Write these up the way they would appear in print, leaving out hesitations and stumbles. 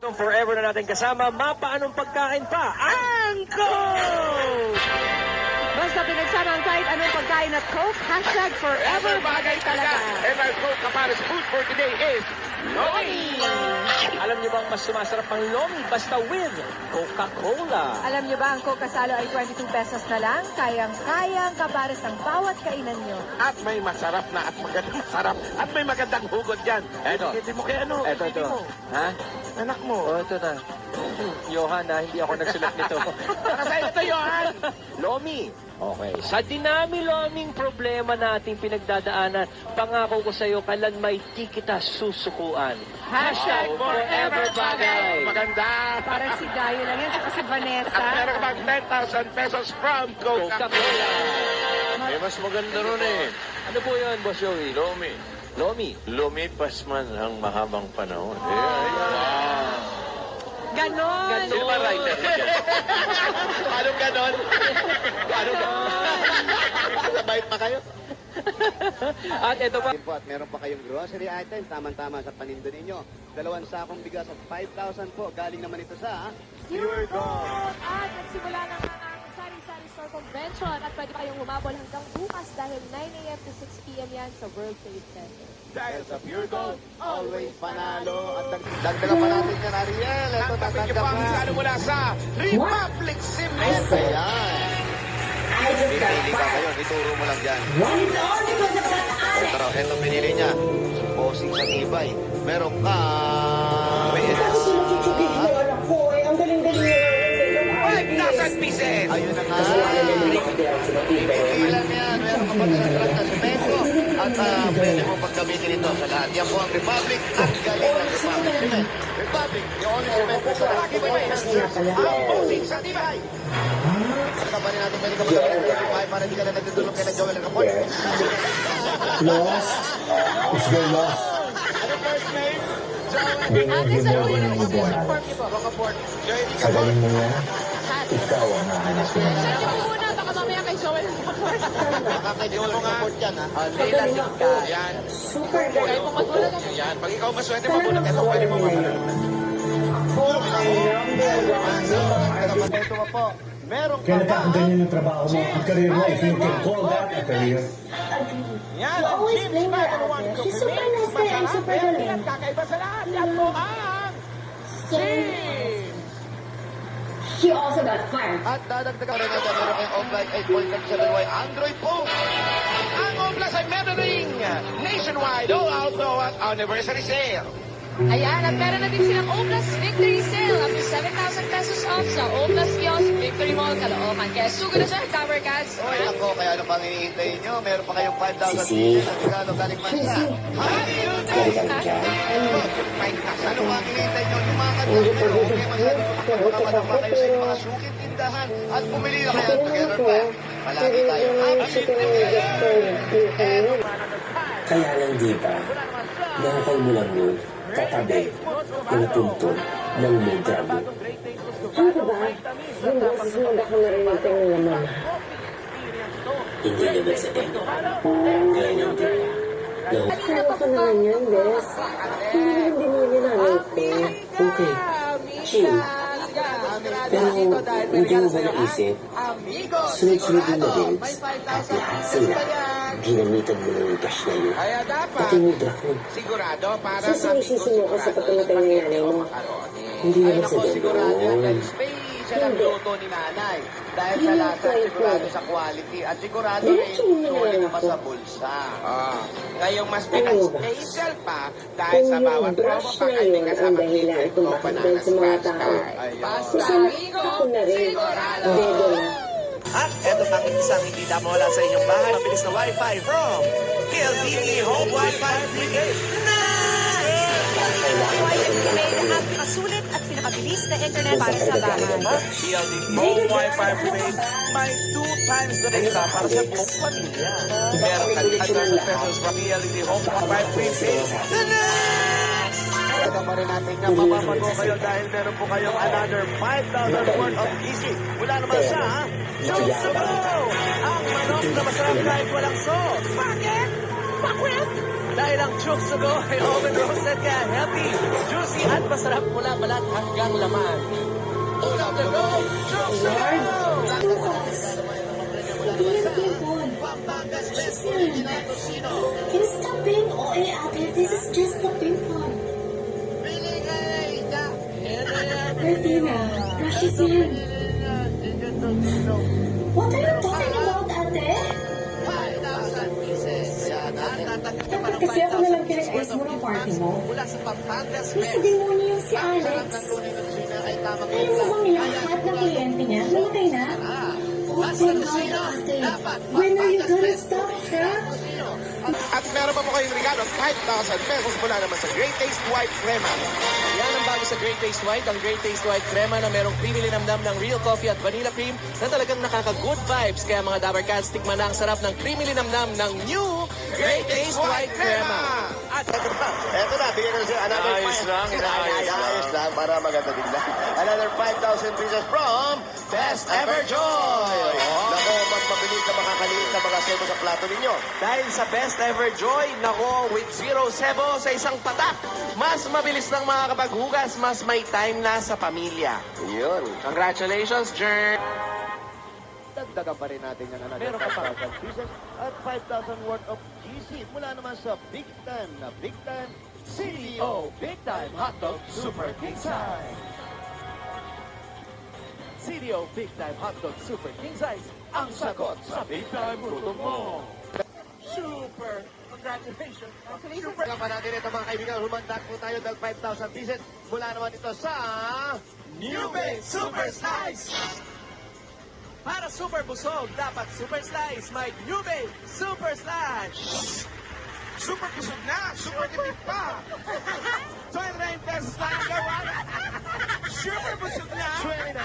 Forever na natin kasama, mapaanong pagkain pa? Angko! Basta pinagsama ang kahit anong pagkain at Coke, hashtag forever bagay talaga. And our Coke Kapares food for today is Lomi! Alam niyo bang mas sumasarap ang Lomi basta with Coca-Cola? Alam niyo ba ang Coke Kasalo ay 22 pesos na lang? Kayang-kayang kapares ng bawat kainan niyo. At may masarap na at magandang sarap at may magandang hugot dyan. Eto. Hindi mo kay ano? Ito. Hindi mo. Ha? Anak mo. Oh, ito na. Johan, hindi ako nagsulat nito. Para sa'yo ito, Johan. Lomi. Okay. Sa dinami-loming problema nating pinagdadaanan, pangako ko sa iyo, kailan may di kita susukuan. Hashtag forever bagay. Maganda. Parang si Dayo lang yan, saka si Vanessa. At meron ka bang 10,000 pesos from Coca-Cola? Coca-Cola. Mas maganda ron eh. Ano po yun, Boss Joey? Lomi. Lomi. Lumipas man ang mahabang panahon. Ganon! Sino ba writer mo dyan? Paano ganon? Paano ganon? Sabay pa kayo? At ito pa. Po, at meron pa kayong grocery item, tama-tama sa panindo ninyo. 2 sakong bigas at 5,000 po. Galing naman ito sa Pure Gold. At nagsimula na nga ang Sari-Sari Store Convention at pwede kayong humabol hanggang bukas dahil 9 a.m. to 6 p.m. yan sa World Trade Center. Dahil sa Pure Gold, always panalo. At dagdagan pa natin yan, Ariel. Ito, Ang kapit niyo tatanggap pa ang na. salo mula sa Republic Cement. Ayan. Pinili ka ngayon, ituro mo lang dyan. Ito raw, ito pinili niya. Bossing sa tibay. Meron ka... pieces. Ayun na nga. Pipilan niya. Meron ka pagkakasalat na semento. At pwede mo paggamitin ito sa lahat. Yan po ang Republic at galing ng Republic Cement. Republic, the only cement sa lahat. Ang bossing sa tibay. Saka pa rin natin pwede ka magkakalit ng Republic para hindi ka na nagdudulog kay Joel Agapon. Lost. It's the lost. Ano first name? Ate, sa loob ng inform niyo po. Sa galing mo yan, ikaw ang nahanapin. Check niyo po muna, baka mamaya kay Joel ang report. Baka kay Joel Agapon yan, ha? Relative ka. Yan. Kayo po matulog ako. Yan. Pag ikaw maswerte, mabunot ito. Pwede mo mabunot. Ito pa po. Meron Kaya ka ba? ganyan yung trabaho mo. Ang career mo, if you can call that a career. Yan. You always blame her ate. She's super nice guy and super galing. Kakaiba sa lahat. Yan po ang... She also got fired. At dadagdagan rin natin, meron kayong Oblite 8.7Y Android phone. Ang Oplas ay memorying nationwide all-out at anniversary sale. Ayan, at meron na din silang Oplas Victory Sale up to 7,000 pesos off sa Oplas Kiosk Victory Mall, Caloocan. Kaya sugod na siya, Tower Cats. Oy, ako, kaya ano pang hinihintay nyo? Meron pa kayong 5,000 pieces at regalo galing Manila. Ano pang hinihintay nyo? Yung mga kanila, okay, magkakamadama kayo sa inyong mga suking tindahan at pumili na kayo together pa. Palagi tayo Kaya lang di ba, nakakay mo lang yun, katabi, ng tuntun, ng may drabo. Ano ka ba? Yung boses mo baka narinig ka ng laman. Hindi naman sa ito. Kaya lang di ba, Kaya ka naman yan, Bes. Hindi naman demonyo nanay ko. okay, chill. Pero hindi mo ba naisip, sunod-sunod yung na-builds, at lahat sila, ginamitan mo ng cash na yun. Kaya dapat, Pati mo drakon, sigurado para Sisisi mo ka sa pagkamatay ng nanay mo. hindi Ay, naman sa naku, sigurado yan. ganoon. Dahil special ang luto ni nanay. Dahil sa lasa, sigurado sa quality. At sigurado rin, Diretso mo na sulit lang pa ako. sa bulsa. ngayong mas Ano ba? special pa dahil Kung sa yung bawat brush promo pack na ay may yun ang kasama dahilan dito kung o bakit banana dahil sa mga scratch tao. card. Isa ako na rin. Dedo na. At eto ang isang hindi damawala sa inyong bahay. Mabilis na Wi-Fi from PLDT Home Wi-Fi Prepaid. Ang pinakasulit at pinakabilis na internet para sa bahay. PLDT Home Wi-Fi Prepaid may 2 times the data para sa buong pamilya. Meron ka 10,000 pesos from PLDT Home Wi-Fi Prepaid. Ito pa rin natin nga, mapapago kayo dahil meron po kayong another 5,000 worth of easy. Mula naman sa Josubo! Ang manok na masarap kahit walang sauce. Bakit? Bakit? Dahil ang Chooks to Go ay oven roasted kaya healthy, juicy at masarap mula balat hanggang laman. Ulam to go, Chooks to Go! Can you stop being OA, ate? This is just the pimpon. Martina, brush his hand. What are you talking about, ate? 5,000 pieces. Dapat kasi ako nalang pinag-ice mo ng party mo. Mula sa Pampangas Yesterday morning yung si Alex. Ayaw mo bang lahat ng kliyente niya? Namatay na? Oh my God, ate. When are you gonna stop, ha? At meron pa po kayong regalo, 5,000 pesos mula naman sa Great Taste White Crema. Yan ang bago sa Great Taste White, ang Great Taste White Crema na merong creamy linamnam ng real coffee at vanilla cream na talagang nakaka-good vibes. Kaya mga Dabber Cats, tikman na ang sarap ng creamy linamnam ng new Great Taste White Crema. At eto na, bigyan ko siya another Ayos lang, Ayos lang, para maganda din lang. Another 5,000 pieces from Best Ever Joy! Nako, mas mabilis na makakaliit na mga sebo sa plato ninyo. Dahil sa Best Ever Joy, nako, with zero sebo sa isang patak, mas mabilis lang makakapaghugas, mas may time na sa pamilya. Yun. Congratulations, Jern! Dagdagan pa rin natin yan another 5,000 pieces at 5,000 worth of GC mula naman sa Big Time na Big Time CDO Big Time Hotdog Super King Size. CDO Big Time Hotdog Super King Size, ang sagot sa Big Time gutom mo. Super! Congratulations! Super pa natin ito mga kaibigan. Humandak po tayo dahil 5,000 pieces mula naman ito sa New Bay Super Slice! Para super busog, dapat super slice. May New Bay Super Slice! Super busog na, super tipid pa. 29 pesos lang gawa. Super busog na. 29?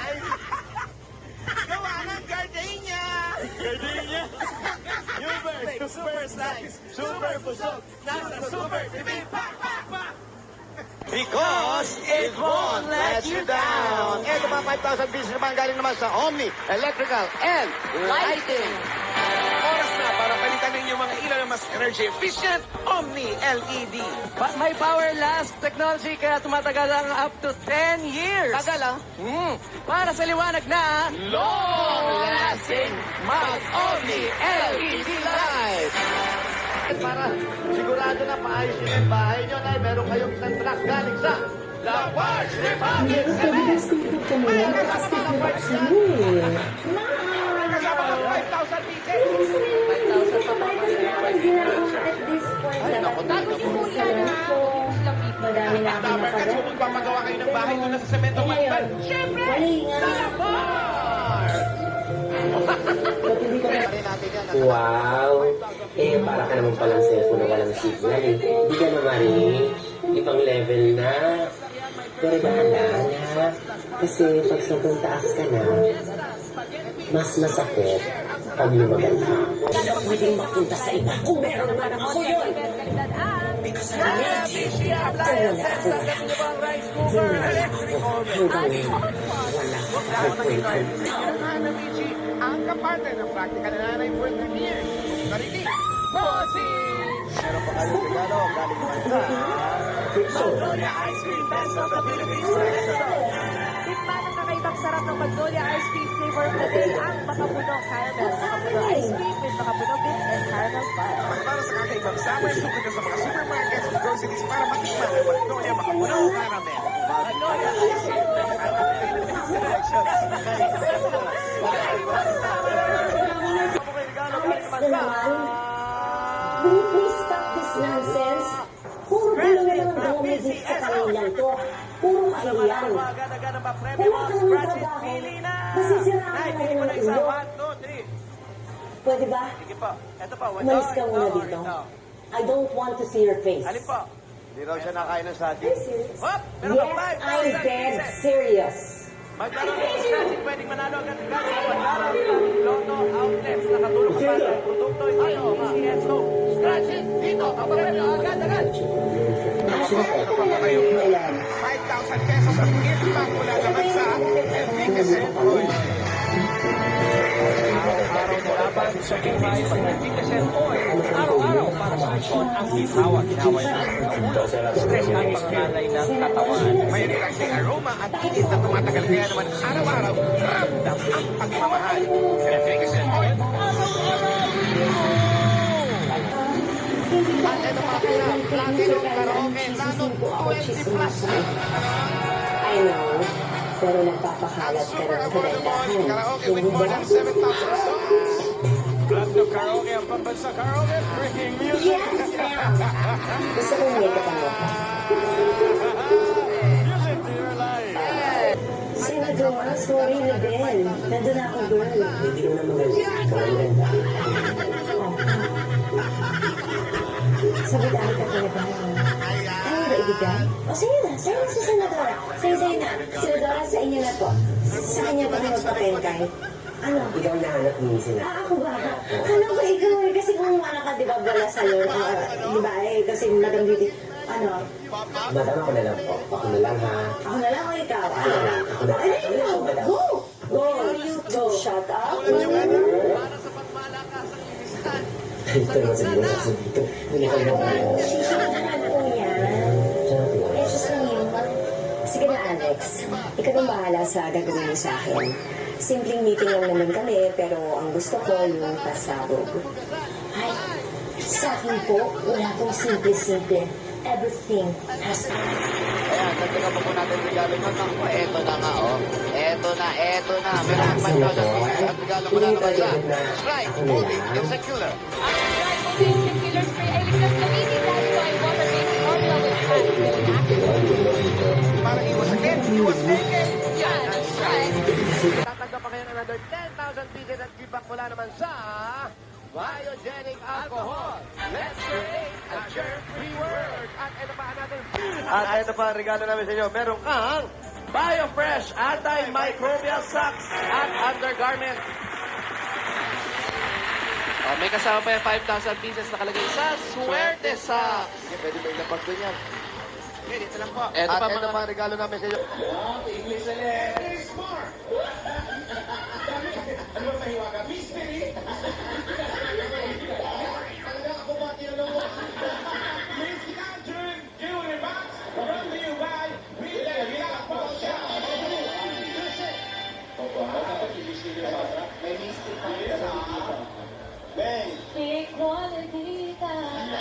Gawa ng gardenia! Gardenia? New Bay Super Slice! Super busog! Nasa super tipid! Pak! Pak! Pak! Because it won't let you down! Ito mga 5,000 pieces naman galing naman sa Omni Electrical and Lighting. Oras na para palitan ninyo mga ilaw na mas energy efficient, Omni LED. May power last technology kaya tumatagal ang up to 10 years. Tagal Para sa liwanag na long lasting, mag-Omni LED light. Para sigurado na maayos yun ang bahay nyo na meron kayong isang truck galing sa The Parts Republic. Kasama ka 5,000 pieces. 5,000 pa pa. At this point, madami na ako Dabber Cats, napalit. kung papagawa kayo ng bahay doon na sa Cemento Malban. Siyempre! Wali nga. Wow! Eh, para ka naman palang cellphone na walang signal eh. Hindi ka na marinig. Ibang level na. Pero bahala na. Kasi pag sobrang taas ka na, mas masakit pag lumagal ka. Wala ka pwedeng mapunta sa iba kung meron naman ako yun. Because I'm energy. Kung wala ako, wala ka. Hanggang wala ka pwede. Ang kapartner ng practical na nanay for 3 years. Narinig. Meron pa kayong regalo galing naman sa Magnolia Ice Cream Best of the Philippines. Tikman ang kakaibang sarap ng Magnolia Ice Cream flavor of the day, ang Makapuno Caramel. Makapuno Ice Cream with Makapuno Bits and Caramel Fudge. Para sa kakaibang summer, suko na sa mga supermarkets at groceries para matikman ang Magnolia Makapuno Caramel. Magnolia Ice Cream Best of the Philippines Selections. Alex na naman. Will you please stop this nonsense? Puro gulo na lang ang dumidit sa kanilang to. Puro kailan. Wala ka naman trabaho. Masisiraan ka na rin ng ulo. Pwede ba? Sige po. Ito po. Umalis ka muna dito. I don't want to see your face. Alin po? Hindi raw siya nakain ng saging. Are you serious? Hop! Meron Yes, ka I'm 5,000 dead pieces. serious. Maglaro ng scratching, pwedeng manalo agad sa paglaro ng Lotto Outlets. Nakatulong pa sa produkto ito. PCS Home. Scratching dito. Kapapremyo agad-agad. 5,000 pesos ang gift pack mula naman sa Enriquez and Roy. Araw na laban sa buhay pag nagtitigasin oil araw-araw para sa lechon ang ginawa ng ulo, stress at paglalay ng katawan. May relaxing aroma at init na tumatagal kaya naman araw-araw ramdam ang pagmamahal. Nagtitigasin oil. At ito pa pala, Platinum Karaoke, Nano 20 plus. I know, pero nagpapakalat ka ng kagandahan. Karaoke with more than 7,000 songs. Platinum Karaoke ang pambansa karaoke, breaking music. Yes! Gusto ko make-up ang mukha. Music to your life. Senador, sorry na din. Nandun ako, girl. Hindi mo naman ganda. Ikaw ang ganda. Sabitaan ka kinabahan. Ano ba ibigay? O, sa'yo na sa Senadora. Sa'yo na. Senadora, sa inyo na po. Sa kanya pa kayo magpapel kahit. Ano? Ikaw ang nahanap ni Sina. Ako ba? Kala ko ikaw eh. Kasi kung ano ka, di ba, wala sa'yo. Di ba eh, kasi Madam Beauty. Ano? Madam, ako na lang po. Ako na lang, ha? Ako na lang o ikaw? Ako na lang. Ako na lang. Ano? Go! Go! You go! Shut up! Ito naman sa mga kaso dito. Hindi ko lang ako. Ano po yan? Eh, just lang yun. Sige na, Alex. Ikaw ang bahala sa gagawin mo sa akin. Simpleng meeting lang naman kami, pero ang gusto ko yung pasabog. Ay, sa akin po, wala pong simple-simple. Everything has to be. Ayan, nagtaga po natin regalo ng ako. Eto na nga, oh. Eto na. Meron 5,000 at regalo mo na naman sa Sprite Moving Insecure. Ang Sprite Moving Insecure Spray ay ligtas gamitin dahil ito ay water-based formula with Para iwas sakit, iwas naked. Yan ang Sprite. Tatanggap pa kayo ng another 10,000 pieces at feedback mula naman sa Biogenic Alcohol. Let's create a germ-free world. At ito pa natin. At ito pa ang regalo namin sa inyo. Meron kang BioFresh Antimicrobial Socks at Undergarment. Oh, may kasama pa yung 5,000 pieces nakalagay sa Suerte Socks. Okay, pwede ba ilapag ko yan? Okay, dito lang po. Eto At pa ito mga... pa ang regalo namin sa inyo. Ano ba mahiwaga? Mystery! Equality time.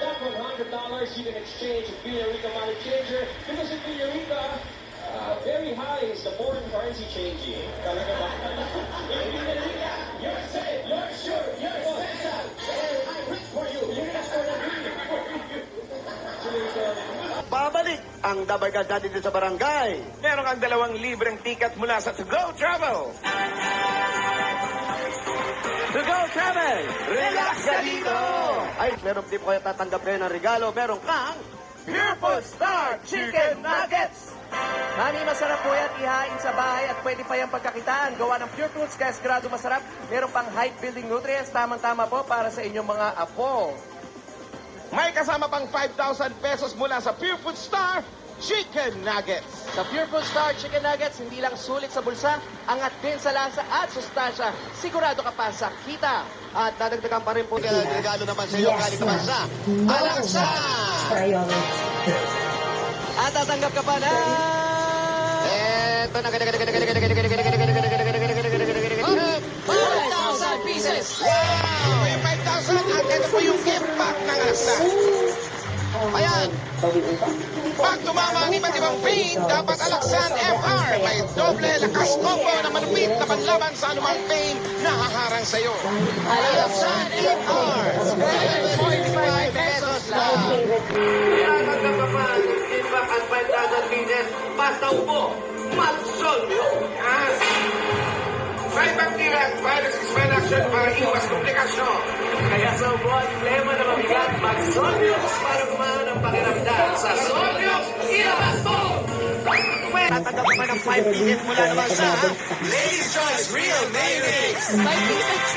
That $100 you can exchange with Villarica Money Changer because in Villarica, very high is the foreign currency changing. Talaga ba? In Villarica, you're safe, you're sure, you're special. I wait for you. You're not for the dream. Babalik ang dabarkada dito sa barangay. Meron kang 2 libreng ticket mula sa To Go Travel. To Go Travel! Relax ka dito! Ay, meron din po kayo tatanggap kayo ng regalo. Meron kang Pure Food Star Chicken Nuggets. Mami, masarap po yan ihain sa bahay at pwede pa yung pagkakitaan. Gawa ng Pure Foods, kaya sigurado masarap. Meron pang height building nutrients, tamang-tama po para sa inyong mga apo. May kasama pang 5,000 pesos mula sa Pure Food Star Chicken Nuggets. Sa Pure Food Star Chicken Nuggets, hindi lang sulit sa bulsa, angat din sa lasa at sustansya. Sigurado ka pa sa kita. at dadagdagan pa rin po yung regalo naman sa iyo galing naman sa Alaksan. Priority. At tatanggap ka pa na... Eto na, 5,000 pieces! Wow! May 5,000 at ito po yung gift pack ng Alaksan. Ayan. Pag tumama ang iba't ibang pain, dapat Alaksan FR. May doble lakas combo na malupit na panlaban sa anumang pain na haharang sa iyo. Alaksan FR. 45 pesos lang. Yan ang nagpapan ng gift pack at 5,000 pieces. Basta upo, mag-solve. May bacteria at viruses may action para iwas komplikasyon. Kaya sa upuan, lema na mabigat, mag-Solvius para gumaan ang pakiramdam. Sa Solvius, ilabas mo! Tatanggap naman ng 5 tickets mula naman sa Ladies Choice Real Mayonnaise. 5 tickets.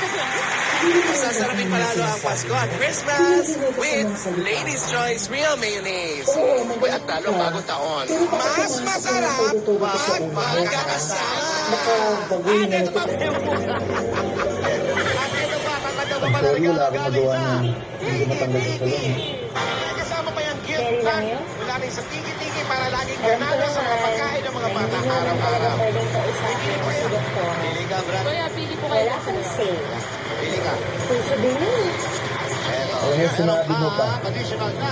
Masasarapin palalo ang Pasko at Christmas with Ladies Choice Real Mayonnaise. Uy, at talo bagong taon. Mas masarap pag magkakasama. Nakabaguhin na ito. Sorry, wala akong magawa na hindi ko matanggal sa salon. Kasama pa yung gift pack mula rin sa tiki-tiki para laging ganado sa mga pagkain ng mga bata araw-araw. Pili ka, Brad. Kuya, pili po kayo. Wala kang say. Pili ka. Kung sabihin, Eto. Alam mo, sinabi mo pa. Additional na.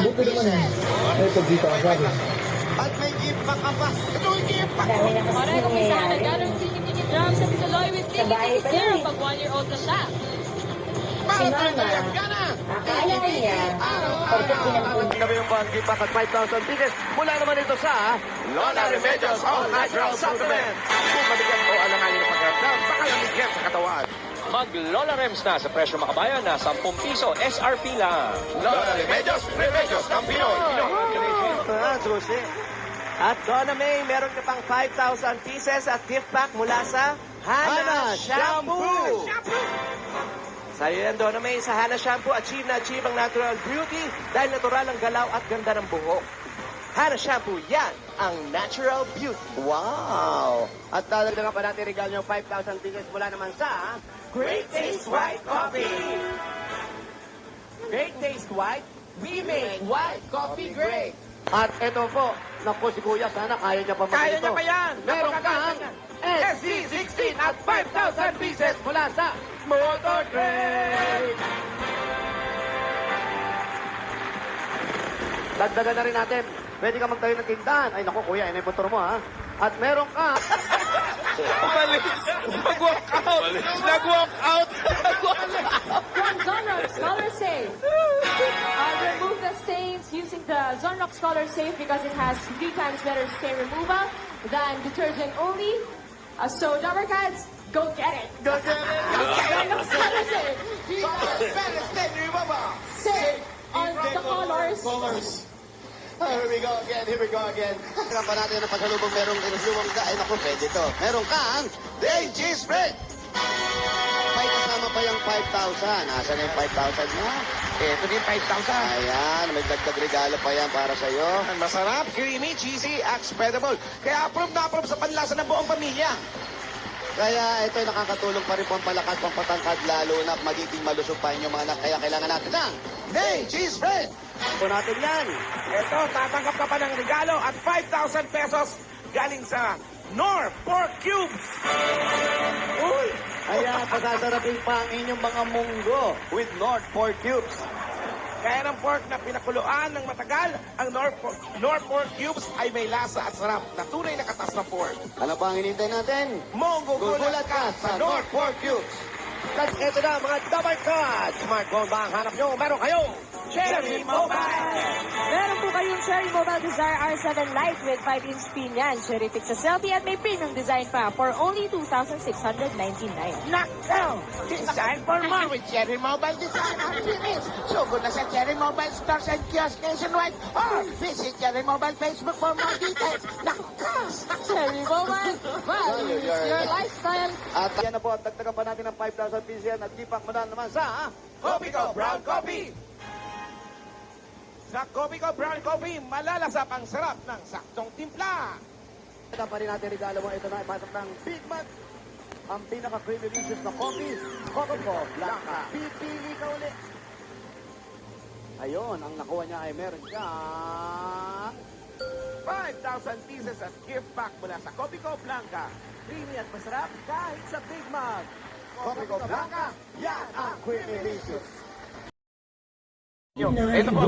Buti naman. May pagkita ka sa akin. At may gift pack ka pa. Ito yung gift pack. dami na kasi Correct, kung isa nangyayari. nagkaroon tiki-tiki drums sa Tituloy with Sa bahay tiki-tiki pa zero lang eh. pag 1-year-old na siya. Si Mama, akala niya, pagkat pinagpunta Kami yung bang gift pack at 5,000 tickets. Mula naman ito sa Lola Remedios All Natural Supplement. Kung mabigyan o alanganin ng pagkaramdam, baka lamigyan sa katawan. Mag-Lola Rems na sa presyo makabayan na 10 piso SRP lang. Lola Remedios, Remedios, Campion. Susi. At Donna May, meron ka pang 5,000 pieces at gift pack mula sa Hana Shampoo. Sa'yo yan, Donna May. Sa Hana Shampoo, achieve na achieve ang natural beauty dahil natural ang galaw at ganda ng buhok. Hana Shampoo, yan ang natural beauty. Wow! At dadagdagan pa natin regalo yung 5,000 tickets mula naman sa Great Taste White Coffee. Great Taste White, we make white coffee great. At ito po, naku si Kuya, sana kaya niya pa mag-ito. Kaya niya pa yan. Meron kang SC16 at 5,000 pieces mula sa Motor Trade. Dagdagan na rin natin. Pwede ka magtayo ng tindahan. Ay, naku, Kuya, yan yung motor mo, ha? At meron ka... Nag-walk out. Nag-walk out. From Zonrock Scholar Safe. Remove the stains using the Zonrock Scholar Safe because it has 3 times better stain removal than detergent only. So, Dumber Cats, go get it. Go get it. Zonrock Scholar Safe. Safe on the colors. Here we go again, here we go again. Kailan pa natin ang paghalubong merong inusulong ka. Ay, naku, pwede to. Meron kang Day Cheese Bread. May kasama pa yung 5,000. Nasaan na yung 5,000 mo? Ito din 5,000. Ayan, may dagdag regalo pa yan para sa'yo. Masarap, creamy, cheesy, at spreadable. Kaya approve na approve sa panlasa ng buong pamilya. Kaya ito nakakatulong pa rin pampalakas, pampatangkad, lalo na magiging malusog pa inyong mga anak. Kaya kailangan natin ng Day Cheese Bread. Po natin yan. Ito, tatanggap ka pa ng regalo at 5,000 pesos galing sa Nor Pork Cubes. Uy! Ayan, pasasarapin pa ang inyong mga munggo with North Pork Cubes. Kaya ng pork na pinakuluan ng matagal, ang Nor Pork Cubes ay may lasa at sarap na tunay na katas na pork. Ano pa ang hinintay natin? Gugulat ka sa Nor Pork Cubes. At ito na mga double cards. Smartphone ba ang hanap nyo? Meron kayo! Cherry Mobile! Meron po kayong Cherry Mobile Desire R7 Lite with 5-inch screen yan. Cherry Pixel Selfie at may premium design pa for only 2,699. Nakaw! Design for more with Cherry Mobile Design Unfinished. Sugod na sa Cherry Mobile Stores and Kiosk nationwide or visit Cherry Mobile Facebook for more details. Nakas! Cherry Mobile, value is your lifestyle. At yan na po, at dagdagan pa natin ng 5,000 pieces yan at gipak mo na naman sa Coffee Ko Brown Coffee! Sa Coffee Ko Brown Coffee, malalasap ang sarap ng saktong timpla. Ito pa rin natin regalo mo. Ito na ipasok ng Big Mac. Ang pinaka-creamy delicious na coffee, Coco Blanca. Pipili ka ulit. Ayun, ang nakuha niya ay meron siya 5,000 pieces at gift pack mula sa Coffee Ko Blanca. Creamy at masarap kahit sa Big Mac. Coffee Blanca. Yan ang creamy delicious. Ito po